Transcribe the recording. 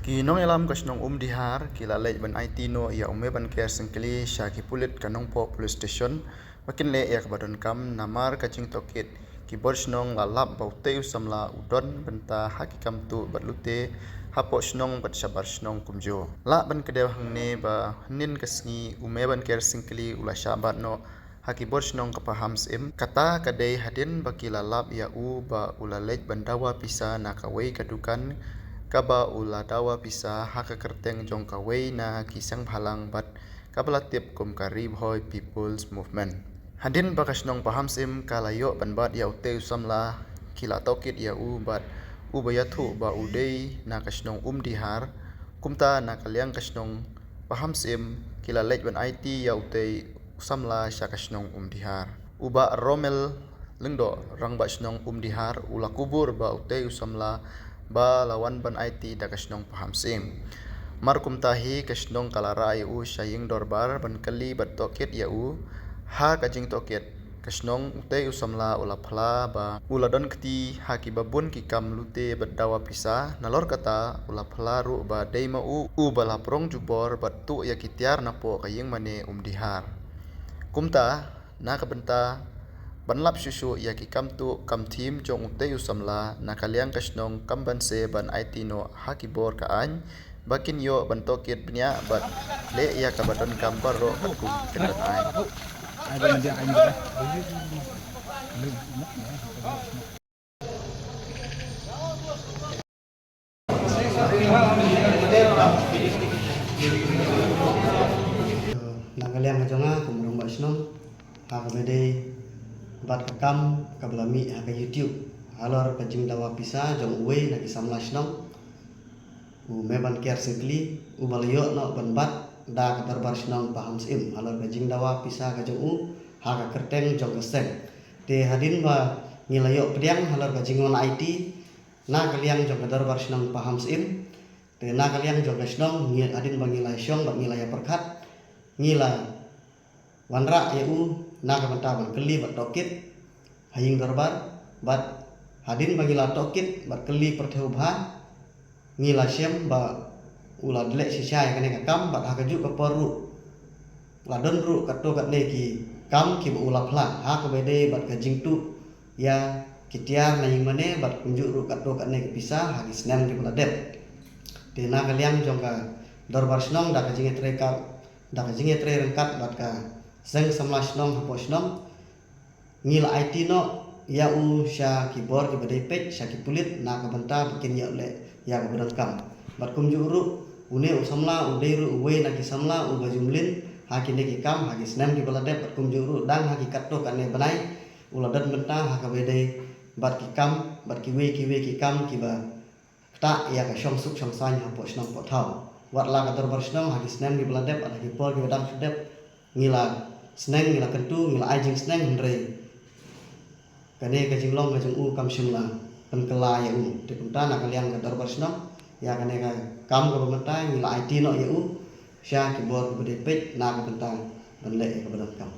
Kinong elam kasnong dihar kila lej ban IT no ya ume ban care singkli syaki pulit kanong po police station makin le ya kabadon kam namar kaching tokit keyboard snong lalap baute usamla udon benta hakikam tu batlute hapo snong bat sabar snong kumjo la ban kedew hangne ba nin kasngi ume ban care singkli ula syabat no hakibor snong kapaham sim kata kadai hadin bakila lap ya u ba ula lej bandawa pisa nakawai kadukan kaba ula dawa pisa haka kerteng jong kawai na kisang halang bat kabala tip kum karib hoi people's movement hadin bakas nong paham sim kalayo banbat ya ute usamla kila tokit ya u bat u bayathu ba udei na kasnong dihar kumta na kalyang kasnong paham sim kila lej ban IT ya ute usamla sya kasnong dihar uba romel lengdo rang ba snong dihar ula kubur ba ute usamla ba lawan ban IT da kasnong paham sim markum tahi kasnong kalara u syaying dorbar ban kali bat tokit ya u ha kajing tokit kasnong ute usamla ula phla ba ula don kti ha ki babun ki kam lute bat dawa pisa nalor kata ula phla ru ba deima u bala prong jubor bat tu ya kitiar napo kaying mane dihar kumta na kabenta banlap susu ya ki kam tu kam thim jong ute usamla na kalyang kasnong kam ban se ban IT no hakibor ka an bakin yo ban tokit bnya bat le ya ka badon kam baro ku kedan ai Nangaliang kajonga kumurung basnom hak bede bat kakam kablami hak YouTube halor kajing dawa pisa jong uwe nagi samlasnom u meban care sikli u baliyo no ban bat da katar barsnom paham sim halor kajing dawa pisa kajong u hak kerteng jong keseng te hadin ba ngilayo pediang halor kajing on IT na kaliang jong katar barsnom paham sim te na kaliang jong kasnom hadin ba ngilai syong ba ngilai perkat ngila wanra ya u na kabanta ban keli bat tokit haying darbar bat hadin bagila tokit bat keli pertheu bha ngila syem ba ula dlek sisai kane ka kam bat hakaju ka paru la don ru kato kat ne ki kam ki ula phla ha ka bede bat ka jingtu ya kitiar na ying mane bat kunju ru kato kat ne pisa hagi snem ki bala dep te na kaliang jong ka darbar snong da ka jinget reka da ka jinget re rengkat bat ka seng samlasnom haposnom ngila IT no ya u sya keyboard ki badai page sya ki pulit na ka banta bikin ya le ya ka badang kam bat kum juru une usamla udei ru uwe na ki samla u bajumlin ha ki ne ki kam ha ki snem ki baladep bat kum juru dang ha ki katto kan ne banai ula dan benta ha ka bedai bat ki kam bat ki we ki kam ki ba ta ya ka shong suk shong san ha posnom po thau wat la ka dor barsnom ha ki snem ki baladep ha ki por ki badang sedep ngila sneng ngila kentu ngila ajing sneng hendre kane ka jinglong ka jung u kam shimla kan kala ya u te kunta na kalian ka darbar snam ya kane ka kam ka bamata ngila IT no ya u sya ki bor ka bede pek na ka benta ban le ka badam kam